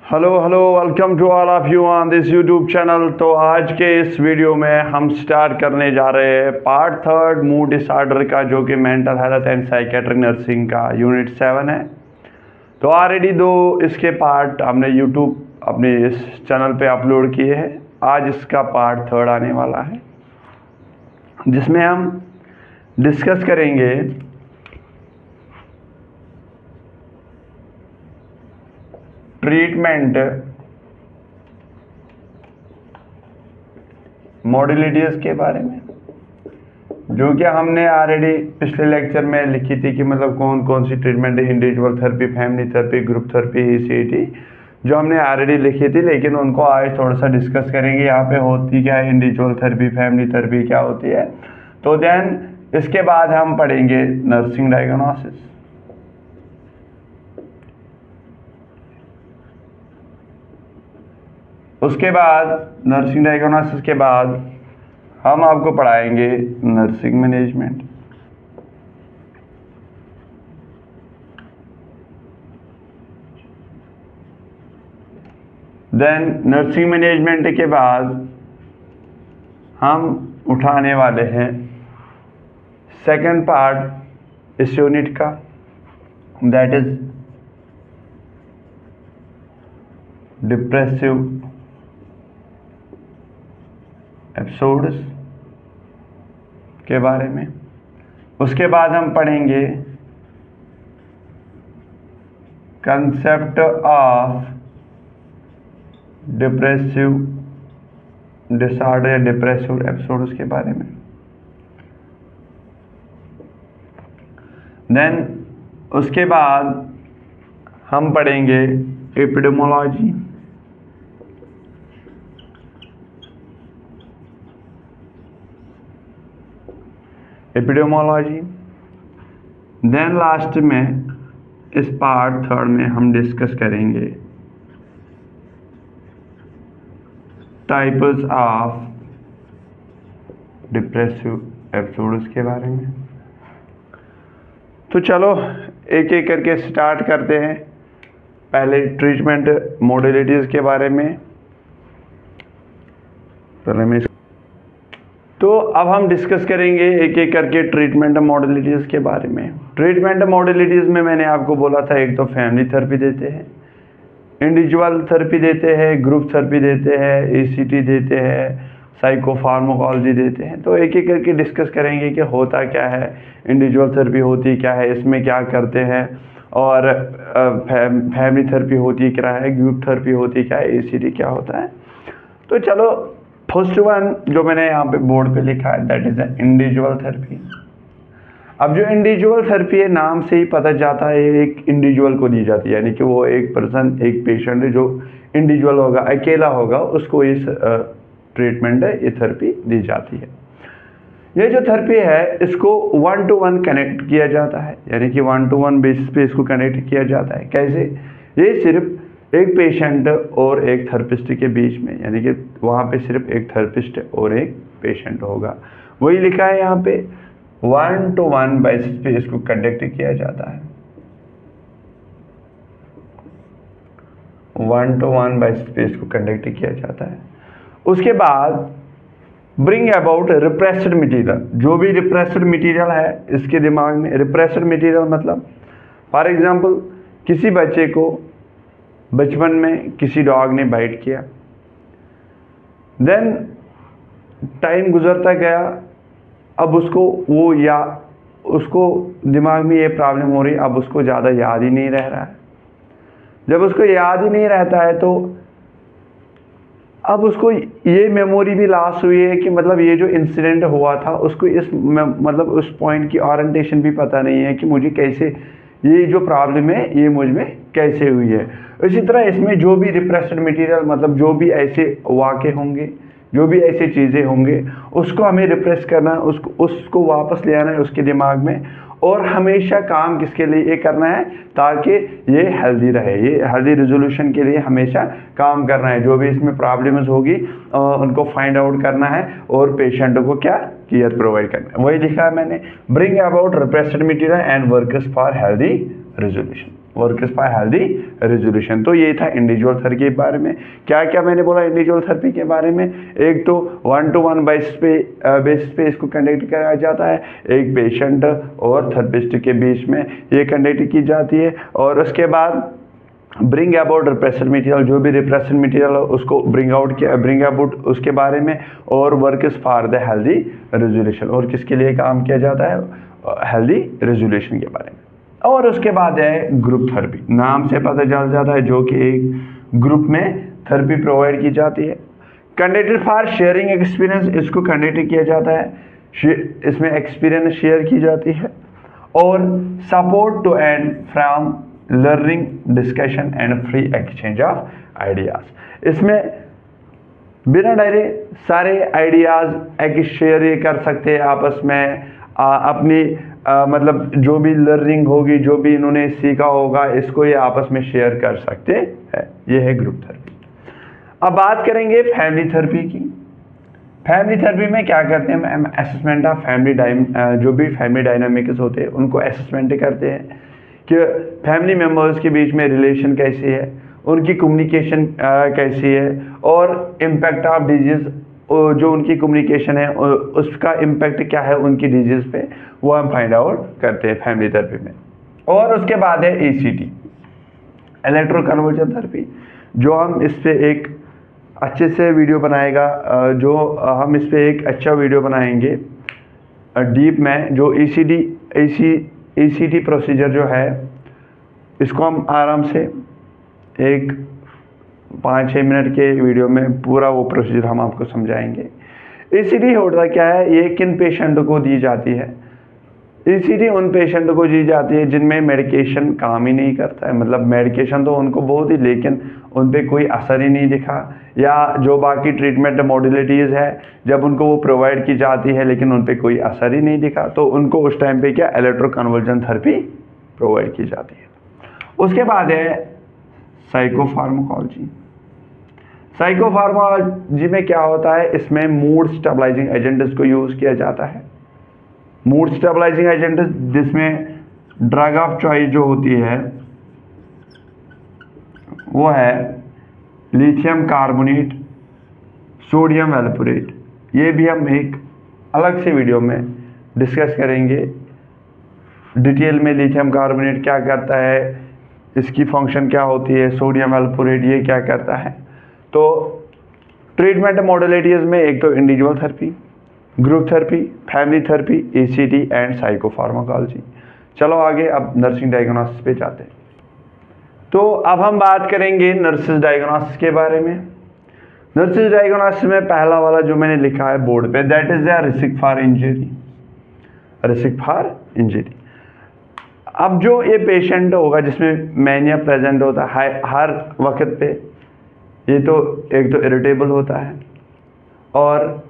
Hello welcome to all of you on this YouTube channel. तो आज के इस वीडियो में हम स्टार्ट करने जा रहे हैं पार्ट थर्ड मूड डिसऑर्डर का, जो कि mental health and psychiatric nursing का यूनिट 7 है। तो ऑलरेडी 2 इसके पार्ट हमने यूट्यूब अपने इस चैनल पे अपलोड किए हैं। आज इसका पार्ट थर्ड आने वाला है, जिसमें हम डिस्कस करेंगे ट्रीटमेंट मॉडलिटीज़ के बारे में, जो कि हमने ऑलरेडी पिछले लेक्चर में लिखी थी कि मतलब कौन कौन सी ट्रीटमेंट है, individual therapy, family therapy, group therapy, ECT, जो हमने ऑलरेडी लिखी थी। लेकिन उनको आज थोड़ा सा डिस्कस करेंगे। यहाँ पे होती क्या है इंडिविजुअल थेरेपी, फैमिली थेरेपी क्या होती है। तो देन इसके बाद हम पढ़ेंगे नर्सिंग डायग्नोसिस। उसके बाद नर्सिंग डायग्नोसिस के बाद हम आपको पढ़ाएंगे nursing management. Then nursing management के बाद हम उठाने वाले हैं सेकंड पार्ट इस यूनिट का, दैट इज डिप्रेसिव एपिसोड्स के बारे में। उसके बाद हम पढ़ेंगे कंसेप्ट ऑफ डिप्रेसिव डिसऑर्डर या डिप्रेसिव एपिसोड्स के बारे में। देन उसके बाद हम पढ़ेंगे एपिडेमोलॉजी। एपिडेमोलॉजी। देन लास्ट में इस पार्ट थर्ड में हम डिस्कस करेंगे टाइप्स ऑफ डिप्रेसिव एपिसोड्स के बारे में। तो चलो एक एक करके स्टार्ट करते हैं। पहले ट्रीटमेंट मॉडलिटीज़ के बारे में। पहले मैं तो अब हम डिस्कस करेंगे एक एक करके ट्रीटमेंट मॉडलिटीज़ के बारे में। ट्रीटमेंट मॉडलिटीज़ में मैंने आपको बोला था, एक तो फैमिली थेरेपी देते हैं, इंडिविजुअल थेरेपी देते हैं, ग्रुप थेरेपी देते हैं, ECT देते हैं, साइकोफार्माकोलॉजी देते हैं। तो एक एक करके डिस्कस करेंगे कि होता क्या है, इंडिविजुअल थेरेपी होती क्या है, इसमें क्या करते हैं, और फैमिली थेरेपी होती क्या है, ग्रुप थेरेपी होती क्या है, ECT क्या होता है। तो चलो फर्स्ट वन जो मैंने यहाँ पे बोर्ड पे लिखा है, दैट इज इंडिविजुअल थेरेपी। अब जो इंडिविजुअल थेरेपी है, नाम से ही पता जाता है एक इंडिविजुअल को दी जाती है, यानी कि वो एक पर्सन, एक पेशेंट है जो इंडिविजुअल होगा, अकेला होगा, उसको इस ट्रीटमेंट है, ये थेरेपी दी जाती है। ये जो थेरेपी है इसको 1 to 1 कनेक्ट किया जाता है, यानी कि 1 to 1 बेसिस पे इसको कनेक्ट किया जाता है। कैसे? ये सिर्फ एक पेशेंट और एक थेरेपिस्ट के बीच में, यानी कि वहाँ पे सिर्फ एक थेरेपिस्ट और एक पेशेंट होगा। वही लिखा है यहाँ पे 1 to 1 बेसिस पे इसको कंडक्ट किया जाता है। 1 to 1 बेसिस पे इसको कंडक्ट किया जाता है। उसके बाद ब्रिंग अबाउट रिप्रेस्ड मटीरियल। जो भी रिप्रेस्ड मटीरियल है इसके दिमाग में, रिप्रेस्ड मटीरियल मतलब फॉर एग्जाम्पल किसी बच्चे को बचपन में किसी डॉग ने बाइट किया, देन टाइम गुजरता गया, अब उसको दिमाग में ये प्रॉब्लम हो रही, अब उसको ज़्यादा याद ही नहीं रह रहा है। जब उसको याद ही नहीं रहता है तो अब उसको ये मेमोरी भी लॉस हुई है कि मतलब ये जो इंसिडेंट हुआ था उसको मतलब उस पॉइंट की ओरिएंटेशन भी पता नहीं है कि मुझे कैसे, ये जो प्रॉब्लम है ये मुझ में कैसे हुई है। इसी तरह इसमें जो भी रिप्रेस्ड मटेरियल मतलब जो भी ऐसे वाक़े होंगे, जो भी ऐसी चीज़ें होंगे, उसको हमें रिप्रेस करना, उसको वापस ले आना है उसके दिमाग में। और हमेशा काम किसके लिए करना है, ताकि ये हेल्दी रहे, ये हेल्दी रेजोल्यूशन के लिए हमेशा काम करना है। जो भी इसमें प्रॉब्लम्स होगी उनको फाइंड आउट करना है और पेशेंट को क्या केयर प्रोवाइड करना है। वही लिखा है मैंने, bring about repressed material and workers for healthy resolution. Works for healthy resolution. तो ये था इंडिविजुअल थेरेपी के बारे में। क्या क्या मैंने बोला इंडिविजुअल थेरेपी के बारे में? एक तो 1-to-1 बेसिस पे इसको कंडक्ट कराया जाता है, एक पेशेंट और थेरेपिस्ट के बीच में ये कंडक्ट की जाती है। और उसके बाद ब्रिंग अबाउट रिप्रेशन मटेरियल, जो भी रिप्रेशन मटेरियल है उसको ब्रिंग अबाउट उसके बारे में, और works for the healthy resolution, और किसके लिए काम किया जाता है? हेल्दी रेजोल्यूशन के बारे में। और उसके बाद है ग्रुप थेरेपी। नाम से पता चल जाता है जो कि एक ग्रुप में थेरेपी प्रोवाइड की जाती है। कंडक्टेड फॉर शेयरिंग एक्सपीरियंस, इसको कंडक्ट किया जाता है, इसमें एक्सपीरियंस शेयर की जाती है। और support to and from learning discussion and free exchange of ideas, इसमें बिना डरे सारे आइडियाज शेयर ये कर सकते हैं आपस में, अपनी मतलब जो भी लर्निंग होगी, जो भी इन्होंने सीखा होगा, इसको ये आपस में शेयर कर सकते हैं। ये है ग्रुप थेरेपी। अब बात करेंगे फैमिली थेरेपी की। फैमिली थेरेपी में क्या करते हैं हम? असेसमेंट ऑफ फैमिली जो भी फैमिली डायनामिक्स होते हैं उनको असेसमेंट करते हैं कि फैमिली मेम्बर्स के बीच में रिलेशन कैसी है, उनकी कम्युनिकेशन कैसी है, और इम्पैक्ट ऑफ डिजीज़, जो उनकी कम्युनिकेशन है उसका इम्पैक्ट क्या है उनकी डिजीज़ पे, वो हम फाइंड आउट करते हैं फैमिली थेरेपी में। और उसके बाद है ECT, इलेक्ट्रोकन्वर्जन थेरेपी, जो हम इस पर एक अच्छे से वीडियो बनाएगा, जो हम इस पर एक अच्छा वीडियो बनाएंगे डीप में। जो ECT प्रोसीजर जो है, इसको हम आराम से एक 5-6 मिनट के वीडियो में पूरा वो प्रोसीजर हम आपको समझाएंगे। ECT होता क्या है? ये किन पेशेंट को दी जाती है? ECT उन पेशेंट को दी जाती है जिनमें मेडिकेशन काम ही नहीं करता है, मतलब मेडिकेशन तो उनको बहुत ही, लेकिन उन पे कोई असर ही नहीं दिखा, या जो बाकी ट्रीटमेंट मॉडलिटीज़ है जब उनको वो प्रोवाइड की जाती है लेकिन उन पे कोई असर ही नहीं दिखा, तो उनको उस टाइम पे क्या इलेक्ट्रोकन्वर्जन थेरेपी प्रोवाइड की जाती है। उसके बाद है साइकोफार्माकोलॉजी। साइकोफार्माकोलॉजी में क्या होता है? इसमें मूड स्टेबलाइजिंग एजेंट्स को यूज़ किया जाता है। मूड स्टेबलाइजिंग एजेंट जिसमें ड्रग ऑफ चॉइस जो होती है वो है लिथियम कार्बोनेट, सोडियम वैल्पोरेट। ये भी हम एक अलग से वीडियो में डिस्कस करेंगे डिटेल में। लिथियम कार्बोनेट क्या करता है, इसकी फंक्शन क्या होती है, सोडियम वैल्पोरेट ये क्या करता है। तो ट्रीटमेंट मॉडलिटीज़ में एक तो individual therapy, group therapy, family therapy, ECT and psychopharmacology. चलो आगे अब नर्सिंग डायग्नोसिस पे जाते हैं। तो अब हम बात करेंगे नर्सिस डायग्नोसिस के बारे में। नर्सिस डायग्नोसिस में पहला वाला जो मैंने लिखा है बोर्ड पे, that is the risk for injury. Risk for injury. अब जो ये पेशेंट होगा जिसमें मैनिया प्रेजेंट होता है हर वक्त पे, ये तो एक तो इरिटेबल होता है और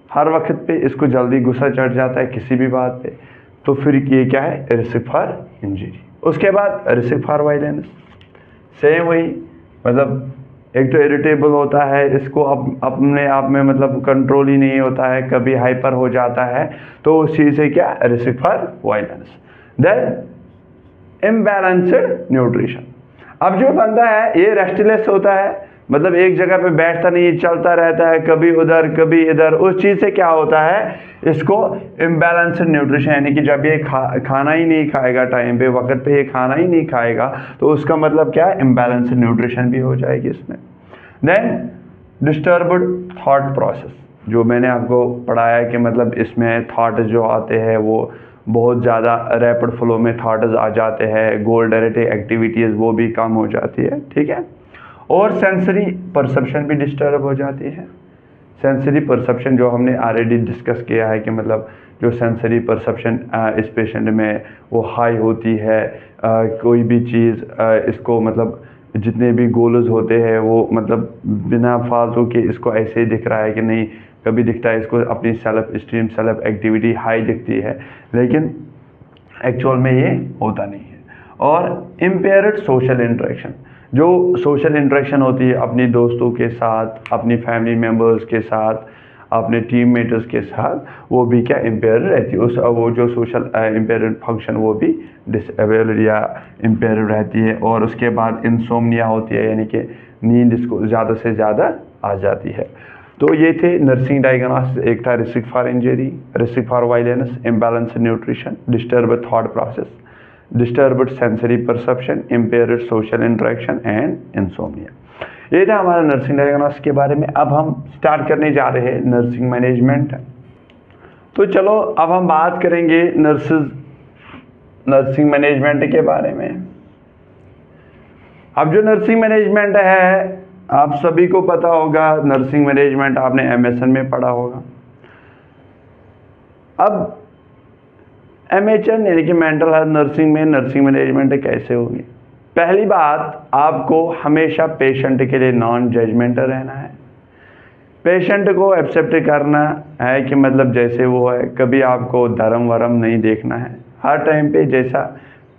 हर वक्त पे इसको जल्दी गुस्सा चढ़ जाता है किसी भी बात पे, तो फिर ये क्या है? Risk for injury. उसके बाद रिस्क फॉर वायलेंस, सेम वही, मतलब एक तो इरिटेबल होता है, इसको अपने आप में मतलब कंट्रोल ही नहीं होता है, कभी हाइपर हो जाता है, तो उस चीज़ से क्या? Risk for violence. Then imbalanced nutrition. अब जो बंदा है ये रेस्टलेस होता है, मतलब एक जगह पे बैठता नहीं, चलता रहता है, कभी उधर कभी इधर, उस चीज़ से क्या होता है? इसको इम्बैलेंस्ड न्यूट्रिशन, यानी कि जब ये खाना ही नहीं खाएगा टाइम पे, वक्त पे ये खाना ही नहीं खाएगा, तो उसका मतलब क्या है? इम्बैलेंस्ड न्यूट्रिशन भी हो जाएगी इसमें। देन डिस्टर्ब्ड थॉट प्रोसेस, जो मैंने आपको पढ़ाया कि मतलब इसमें थॉट जो आते हैं वो बहुत ज़्यादा रैपिड फ्लो में थॉट्स आ जाते हैं, गोल डायरेक्टिव एक्टिविटीज़ वो भी कम हो जाती है, ठीक है। और सेंसरी परसेप्शन भी डिस्टर्ब हो जाती है। सेंसरी परसेप्शन जो हमने ऑलरेडी डिस्कस किया है कि मतलब जो सेंसरी परसेप्शन इस पेशेंट में वो हाई होती है, कोई भी चीज़ इसको मतलब जितने भी गोल्स होते हैं वो मतलब बिना फालतू के इसको ऐसे ही दिख रहा है कि नहीं, कभी दिखता है इसको अपनी self esteem self activity high दिखती है, लेकिन एक्चुअल में ये होता नहीं है। और इम्पेयर्ड सोशल इंटरेक्शन, जो सोशल इंटरेक्शन होती है अपनी दोस्तों के साथ, अपनी फैमिली मेम्बर्स के साथ, अपने टीममेट्स के साथ वो भी क्या इम्पेयर रहती है, उस वो जो सोशल इम्पेयर फंक्शन वो भी डिसेबल या इम्पेयर रहती है। और उसके बाद इंसोम्निया होती है, यानी कि नींद इसको ज़्यादा से ज़्यादा आ जाती है। तो ये थे नर्सिंग डायग्नोसिस। एक था risk for injury, risk for violence, imbalance nutrition, disturb thought process, disturb sensory perception, impaired social interaction and insomnia. ये था हमारा नर्सिंग डायग्नोसिस के बारे में। अब हम स्टार्ट करने जा रहे हैं नर्सिंग मैनेजमेंट। तो चलो अब हम बात करेंगे नर्सिंग मैनेजमेंट के बारे में। अब जो नर्सिंग मैनेजमेंट है, आप सभी को पता होगा, नर्सिंग मैनेजमेंट आपने एमएसएन में पढ़ा होगा। अब एमएचएन यानी कि मेंटल हेल्थ नर्सिंग में नर्सिंग मैनेजमेंट कैसे होगी? पहली बात, आपको हमेशा पेशेंट के लिए नॉन जजमेंटल रहना है। पेशेंट को एक्सेप्ट करना है कि मतलब जैसे वो है, कभी आपको धर्म वरम नहीं देखना है। हर टाइम पे जैसा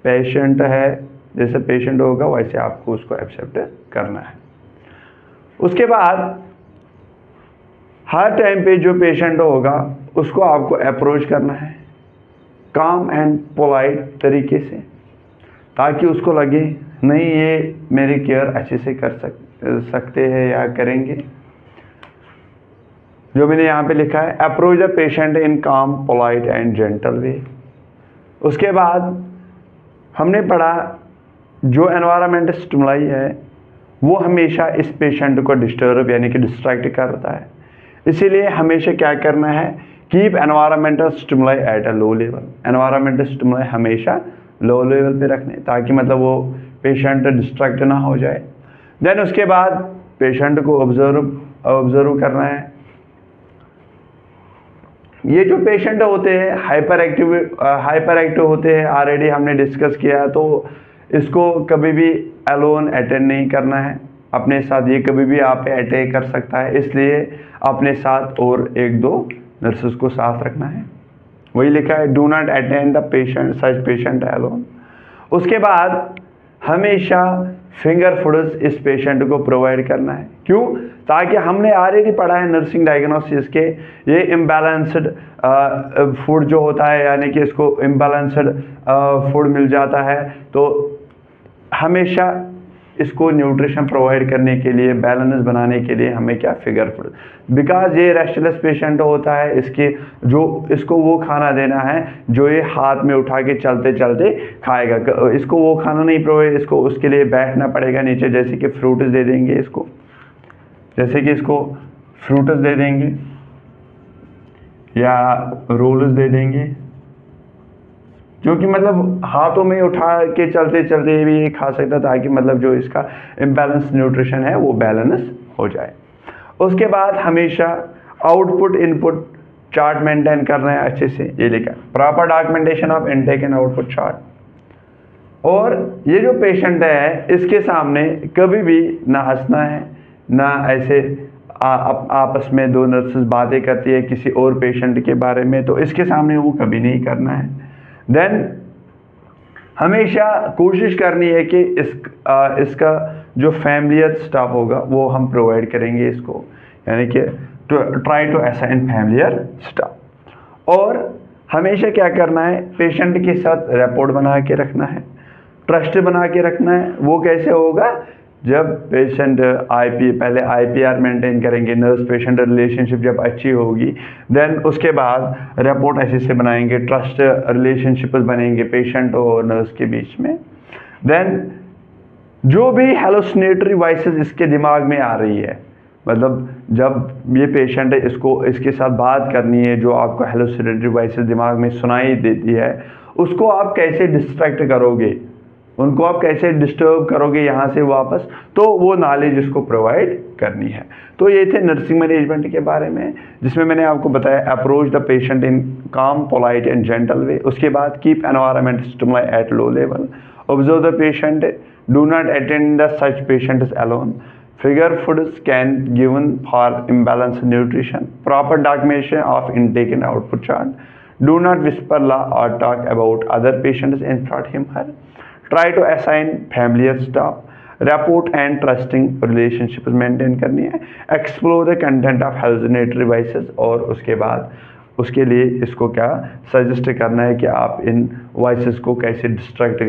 पेशेंट है, जैसे पेशेंट होगा वैसे आपको उसको एक्सेप्ट करना है। उसके बाद हर टाइम पे जो पेशेंट होगा उसको आपको अप्रोच करना है काम एंड पोलाइट तरीके से, ताकि उसको लगे नहीं ये मेरी केयर अच्छे से कर सकते हैं या करेंगे। जो मैंने यहाँ पे लिखा है, अप्रोच द पेशेंट इन काम पोलाइट एंड जेंटल वे। उसके बाद हमने पढ़ा जो एनवायरमेंटल स्टिमुलाई है वो हमेशा इस पेशेंट को डिस्टर्ब यानी कि डिस्ट्रैक्ट करता है। इसीलिए हमेशा क्या करना है, keep environmental stimuli at a low level. Environmental stimuli हमेशा लो लेवल पे रखने, ताकि मतलब वो पेशेंट डिस्ट्रैक्ट ना हो जाए। देन उसके बाद पेशेंट को ऑब्जर्व करना है। ये जो पेशेंट होते हैं हाइपर एक्टिव होते हैं, ऑलरेडी हमने डिस्कस किया, तो इसको कभी भी अलोन अटेंड नहीं करना है अपने साथ। ये कभी भी आप पे अटैक कर सकता है, इसलिए अपने साथ और एक दो नर्सेस को साथ रखना है। वही लिखा है, do not attend the patient such patient alone. उसके बाद हमेशा फिंगर फूड्स इस पेशेंट को प्रोवाइड करना है। क्यों? ताकि हमने ऑलरेडी पढ़ा है नर्सिंग डायग्नोसिस के, ये इम्बैलेंस्ड फूड जो होता है, यानी कि इसको इम्बैलेंस्ड फूड मिल जाता है, तो हमेशा इसको न्यूट्रिशन प्रोवाइड करने के लिए, बैलेंस बनाने के लिए हमें क्या, फिगर फूड। बिकॉज ये रेस्टलेस पेशेंट होता है, इसको वो खाना देना है जो ये हाथ में उठा के चलते चलते खाएगा। इसको वो खाना नहीं प्रोवाइड, इसको उसके लिए बैठना पड़ेगा नीचे। जैसे कि फ्रूट्स दे देंगे इसको, जैसे कि इसको फ्रूट्स दे देंगे या रोल्स दे देंगे, जो कि मतलब हाथों में उठा के चलते चलते भी ये खा सकता, ताकि मतलब जो इसका इम्बैलेंस न्यूट्रिशन है वो बैलेंस हो जाए। उसके बाद हमेशा आउटपुट इनपुट चार्ट मेंटेन करना है अच्छे से। ये लिखा proper documentation of intake and output chart. और ये जो पेशेंट है इसके सामने कभी भी ना हंसना है, ना ऐसे आपस में दो नर्सेस बातें करती है किसी और पेशेंट के बारे में, तो इसके सामने वो कभी नहीं करना है। देन हमेशा कोशिश करनी है कि इसका जो फैमिलियर स्टाफ होगा वो हम प्रोवाइड करेंगे इसको, यानी कि try to assign familiar staff. और हमेशा क्या करना है, पेशेंट के साथ रैपोर्ट बना के रखना है, ट्रस्ट बना के रखना है। वो कैसे होगा, जब पेशेंट पहले आईपीआर मेंटेन करेंगे, नर्स पेशेंट रिलेशनशिप जब अच्छी होगी, देन उसके बाद रिपोर्ट ऐसे से बनाएंगे, ट्रस्ट रिलेशनशिप बनेंगे पेशेंट और नर्स के बीच में। देन जो भी हेलुसिनेटरी वॉइसेस इसके दिमाग में आ रही है, मतलब जब ये पेशेंट है इसके साथ बात करनी है, जो आपको हेलुसिनेटरी वॉइसेस दिमाग में सुनाई देती है, उसको आप कैसे डिस्ट्रैक्ट करोगे, उनको आप कैसे डिस्टर्ब करोगे यहाँ से वापस, तो वो नॉलेज इसको प्रोवाइड करनी है। तो ये थे नर्सिंग मैनेजमेंट के बारे में, जिसमें मैंने आपको बताया अप्रोच द पेशेंट इन काम पोलाइट एंड जेंटल वे। उसके बाद keep environment stimuli at low level, observe the patient, do not attend the such patients alone, figure foods can given for imbalance nutrition, proper documentation of intake and output chart, do not whisper laugh और talk about other patients in front him her, try to assign familiar staff, rapport and trusting relationship maintain करनी है, explore the content of hallucinatory voices, और उसके बाद उसके लिए इसको क्या सजेस्ट करना है कि आप इन वॉइसेस को कैसे डिस्ट्रैक्ट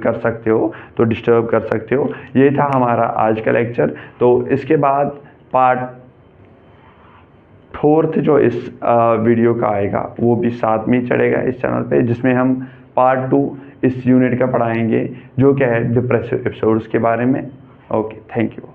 कर सकते हो, तो डिस्टर्ब कर सकते हो। ये था हमारा आज का लेक्चर। तो इसके बाद पार्ट 4 जो इस वीडियो का आएगा वो भी साथ में ही चढ़ेगा इस चैनल पे, जिसमें हम पार्ट 2 इस यूनिट का पढ़ाएंगे, जो क्या है डिप्रेसिव एपिसोड्स के बारे में। Okay, thank you.